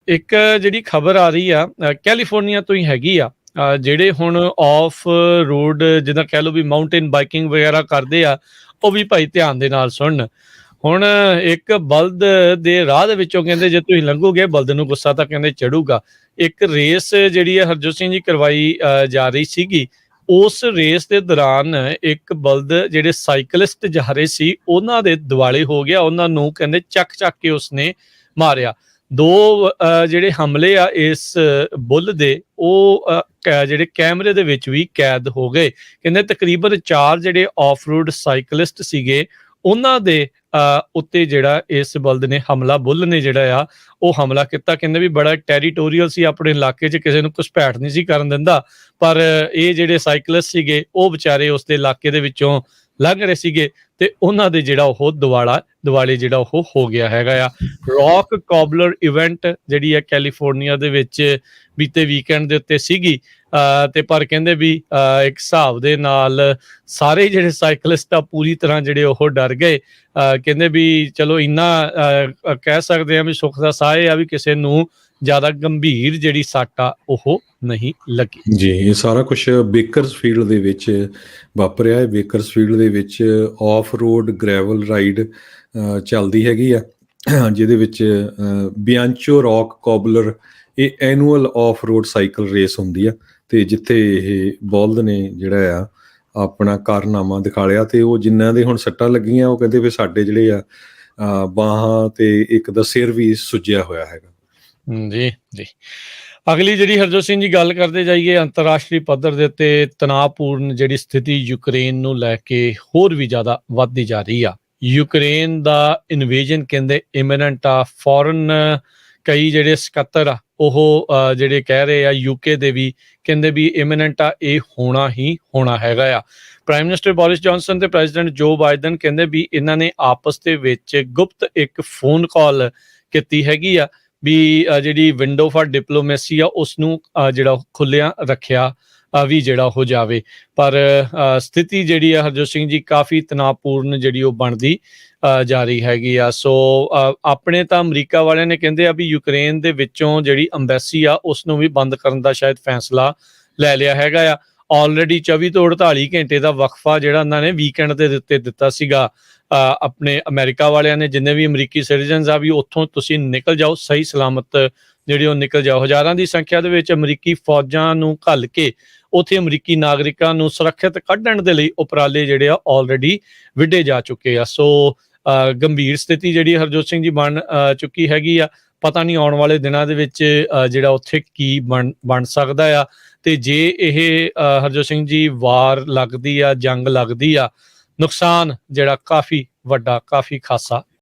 ਇੱਕ ਜਿਹੜੀ ਖਬਰ ਆ ਰਹੀ ਆ ਕੈਲੀਫੋਰਨੀਆ ਤੋਂ ਹੀ ਹੈਗੀ ਆ। ਜਿਹੜੇ ਹੁਣ ਆਫ ਰੋਡ ਜਿੱਦਾਂ ਕਹਿ ਲਓ ਵੀ ਮਾਊਂਟੇਨ ਬਾਈਕਿੰਗ ਵਗੈਰਾ ਕਰਦੇ ਆ, ਉਹ ਵੀ ਭਾਈ ਧਿਆਨ ਦੇ ਨਾਲ ਸੁਣਨ। ਹੁਣ ਇੱਕ ਬਲਦ ਦੇ ਰਾਹ ਦੇ ਵਿੱਚੋਂ ਕਹਿੰਦੇ ਜੇ ਤੁਸੀਂ ਲੰਘੋਗੇ ਬਲਦ ਨੂੰ ਗੁੱਸਾ ਤਾਂ ਕਹਿੰਦੇ ਚੜੂਗਾ। ਇੱਕ ਰੇਸ ਜਿਹੜੀ ਹੈ ਹਰਜੋਤ ਸਿੰਘ ਜੀ ਕਰਵਾਈ ਜਾ ਰਹੀ ਸੀਗੀ। ਉਸ ਰੇਸ ਦੇ ਦੌਰਾਨ ਇੱਕ ਬਲਦ ਜਿਹੜੇ ਸਾਈਕਲਿਸਟ ਜਾ ਰਹੇ ਸੀ ਉਹਨਾਂ ਦੇ ਦੁਆਲੇ ਹੋ ਗਿਆ, ਉਹਨਾਂ ਨੂੰ ਕਹਿੰਦੇ ਚੱਕ ਚੱਕ ਕੇ ਉਸਨੇ ਮਾਰਿਆ। ਦੋ ਜਿਹੜੇ ਹਮਲੇ ਆ ਇਸ ਬੁੱਲ ਦੇ ਉਹ ਜਿਹੜੇ ਕੈਮਰੇ ਦੇ ਵਿੱਚ ਵੀ ਕੈਦ ਹੋ ਗਏ। ਕਹਿੰਦੇ ਤਕਰੀਬਨ 4 ਜਿਹੜੇ ਆਫ ਰੋਡ ਸਾਈਕਲਿਸਟ ਸੀਗੇ ਉਹਨਾਂ ਦੇ ਉੱਤੇ ਜਿਹੜਾ ਇਸ ਬਲਦ ਨੇ ਬੁੱਲ ਨੇ ਜਿਹੜਾ ਆ ਉਹ ਹਮਲਾ ਕੀਤਾ। ਕਹਿੰਦੇ ਵੀ ਬੜਾ ਟੈਰੀਟੋਰੀਅਲ ਸੀ, ਆਪਣੇ ਇਲਾਕੇ 'ਚ ਕਿਸੇ ਨੂੰ ਘੁਸਪੈਠ ਨਹੀਂ ਸੀ ਕਰਨ ਦਿੰਦਾ। ਪਰ ਇਹ ਜਿਹੜੇ ਸਾਈਕਲਿਸਟ ਸੀਗੇ ਉਹ ਵਿਚਾਰੇ ਉਸ ਦੇ ਇਲਾਕੇ ਦੇ ਵਿੱਚੋਂ ਲੰਘ ਰਹੇ ਸੀਗੇ ਤੇ ਉਹਨਾਂ ਦੇ ਜਿਹੜਾ ਉਹ ਦੁਆਲੇ ਜਿਹੜਾ ਉਹ ਹੋ ਗਿਆ ਹੈਗਾ ਆ। ਰੌਕ ਕੌਬਲਰ ਇਵੈਂਟ ਜਿਹੜੀ ਆ ਕੈਲੀਫੋਰਨੀਆ ਦੇ ਵਿੱਚ ਬੀਤੇ ਵੀਕਐਂਡ ਦੇ ਉੱਤੇ ਸੀਗੀ। ਤੇ ਪਰ ਕਹਿੰਦੇ ਵੀ ਇੱਕ ਹਿਸਾਬ ਦੇ ਨਾਲ ਸਾਰੇ ਜਿਹੜੇ ਸਾਈਕਲਿਸਟ ਆ ਪੂਰੀ ਤਰ੍ਹਾਂ ਜਿਹੜੇ ਉਹ ਡਰ ਗਏ। ਕਹਿੰਦੇ ਵੀ ਚਲੋ ਇੰਨਾ ਕਹਿ ਸਕਦੇ ਆ ਵੀ ਸੁੱਖ ਦਾ ਸਾਹ ਆ ਵੀ ਕਿਸੇ ਨੂੰ ਜ਼ਿਆਦਾ ਗੰਭੀਰ ਜਿਹੜੀ ਸੱਟ ਆ ਉਹ ਨਹੀਂ ਲੱਗੀ। ਜੀ, ਇਹ ਸਾਰਾ ਕੁਛ ਬੇਕਰਸਫੀਲਡ ਦੇ ਵਿੱਚ ਵਾਪਰਿਆ ਹੈ। ਬੇਕਰਸਫੀਲਡ ਦੇ ਵਿੱਚ ਆਫ ਰੋਡ ਗ੍ਰੈਵਲ ਰਾਈਡ ਚੱਲਦੀ ਹੈਗੀ ਆ, ਜਿਹਦੇ ਵਿੱਚ ਬਿਆਂਚੋ ਰੌਕ ਕੌਬਲਰ ਇਹ annual of road cycle race ਹੁੰਦੀ ਆ। ਤੇ ਜਿੱਥੇ ਇਹ ਬਲਦ ਨੇ ਜਿਹੜਾ ਆ ਆਪਣਾ ਕਾਰਨਾਮਾ ਦਿਖਾ ਲਿਆ ਤੇ ਉਹ ਜਿਨ੍ਹਾਂ ਦੇ ਹੁਣ ਸੱਟਾਂ ਲੱਗੀਆਂ ਉਹ ਕਹਿੰਦੇ ਵੀ ਸਾਡੇ ਜਿਹੜੇ ਆ ਬਾਹਾਂ ਤੇ ਇੱਕ ਦਾ ਸਿਰ ਵੀ ਸੁੱਜਿਆ ਹੋਇਆ ਹੈਗਾ। ਜੀ ਜੀ, ਅਗਲੀ ਜਿਹੜੀ ਹਰਜੋਤ ਸਿੰਘ ਜੀ ਗੱਲ ਕਰਦੇ ਜਾਈਏ, ਅੰਤਰਰਾਸ਼ਟਰੀ ਪੱਧਰ ਦੇ ਉੱਤੇ ਤਣਾਅਪੂਰਨ ਜਿਹੜੀ ਸਥਿਤੀ ਯੂਕਰੇਨ ਨੂੰ ਲੈ ਕੇ ਹੋਰ ਵੀ ਜ਼ਿਆਦਾ ਵੱਧਦੀ ਜਾ ਰਹੀ ਆ। ਯੂਕਰੇਨ ਦਾ ਇਨਵੇਜਨ ਕਹਿੰਦੇ ਇਮੀਨੈਂਟ ਆ। ਫੋਰਨ ਕਈ ਜਿਹੜੇ ਸਕੱਤਰ ਆ ਉਹ ਜਿਹੜੇ ਕਹਿ ਰਹੇ ਆ, ਯੂਕੇ ਦੇ ਵੀ ਕਹਿੰਦੇ ਵੀ ਇਮੀਨੈਂਟ ਆ, ਇਹ ਹੋਣਾ ਹੀ ਹੋਣਾ ਹੈਗਾ ਆ। ਪ੍ਰਾਈਮ ਮਿਨਿਸਟਰ ਬੋਰਿਸ ਜੌਨਸਨ ਤੇ ਪ੍ਰੈਜ਼ੀਡੈਂਟ ਜੋ ਬਾਈਡਨ ਕਹਿੰਦੇ ਵੀ ਇਹਨਾਂ ਨੇ ਆਪਸ ਦੇ ਵਿੱਚ ਗੁਪਤ ਇੱਕ ਫੋਨ ਕਾਲ ਕੀਤੀ ਹੈਗੀ ਆ ਵੀ ਜਿਹੜੀ ਵਿੰਡੋ ਫਾਰ ਡਿਪਲੋਮੇਸੀ ਆ ਉਸਨੂੰ ਜਿਹੜਾ ਖੁੱਲਿਆ ਰੱਖਿਆ ਵੀ ਜਿਹੜਾ ਹੋ ਜਾਵੇ। ਪਰ ਸਥਿਤੀ ਜਿਹੜੀ ਆ ਹਰਜੋਤ ਸਿੰਘ ਜੀ ਕਾਫੀ ਤਣਾਅਪੂਰਨ ਜਿਹੜੀ ਉਹ ਬਣਦੀ ਜਾ ਰਹੀ ਹੈਗੀ ਆ। ਸੋ ਆਪਣੇ ਤਾਂ ਅਮਰੀਕਾ ਵਾਲਿਆਂ ਨੇ ਕਹਿੰਦੇ ਆ ਵੀ ਯੂਕਰੇਨ ਦੇ ਵਿੱਚੋਂ ਜਿਹੜੀ ਅੰਬੈਸੀ ਆ ਉਸ ਨੂੰ ਵੀ ਬੰਦ ਕਰਨ ਦਾ ਸ਼ਾਇਦ ਫੈਸਲਾ ਲੈ ਲਿਆ ਹੈਗਾ ਆ। ਆਲਰੇਡੀ 24 ਤੋਂ 48 ਘੰਟੇ ਦਾ ਵਕਫਾ ਜਿਹੜਾ ਉਹਨਾਂ ਨੇ ਵੀਕਐਂਡ ਦੇ ਉੱਤੇ ਦਿੱਤਾ ਸੀਗਾ ਆਪਣੇ ਅਮਰੀਕਾ ਵਾਲਿਆਂ ਨੇ, ਜਿੰਨੇ ਵੀ ਅਮਰੀਕੀ ਸਿਟੀਜ਼ਨਸ ਆ ਵੀ ਉੱਥੋਂ ਤੁਸੀਂ ਨਿਕਲ ਜਾਓ, ਸਹੀ ਸਲਾਮਤ ਜਿਹੜੀ ਉਹ ਨਿਕਲ ਜਾਓ। ਹਜ਼ਾਰਾਂ ਦੀ ਸੰਖਿਆ ਦੇ ਵਿੱਚ ਅਮਰੀਕੀ ਫੌਜਾਂ ਨੂੰ ਘੱਲ ਕੇ ਉੱਥੇ ਅਮਰੀਕੀ ਨਾਗਰਿਕਾਂ ਨੂੰ ਸੁਰੱਖਿਅਤ ਕੱਢਣ ਦੇ ਲਈ ਉਪਰਾਲੇ ਜਿਹੜੇ ਆ ਆਲਰੇਡੀ ਵਿੱਢੇ ਜਾ ਚੁੱਕੇ ਆ। ਸੋ ਗੰਭੀਰ ਸਥਿਤੀ ਜਿਹੜੀ ਹਰਜੋਤ ਸਿੰਘ ਜੀ ਬਣ ਚੁੱਕੀ ਹੈਗੀ ਆ। ਪਤਾ ਨਹੀਂ ਆਉਣ ਵਾਲੇ ਦਿਨਾਂ ਦੇ ਵਿੱਚ ਜਿਹੜਾ ਉੱਥੇ ਕੀ ਬਣ ਸਕਦਾ ਆ। ਤੇ ਜੇ ਇਹ ਹਰਜੋਤ ਸਿੰਘ ਜੀ ਵਾਰ ਲੱਗਦੀ ਆ, ਜੰਗ ਲੱਗਦੀ ਆ, ਨੁਕਸਾਨ ਜਿਹੜਾ ਕਾਫੀ ਵੱਡਾ, ਕਾਫੀ ਖਾਸਾ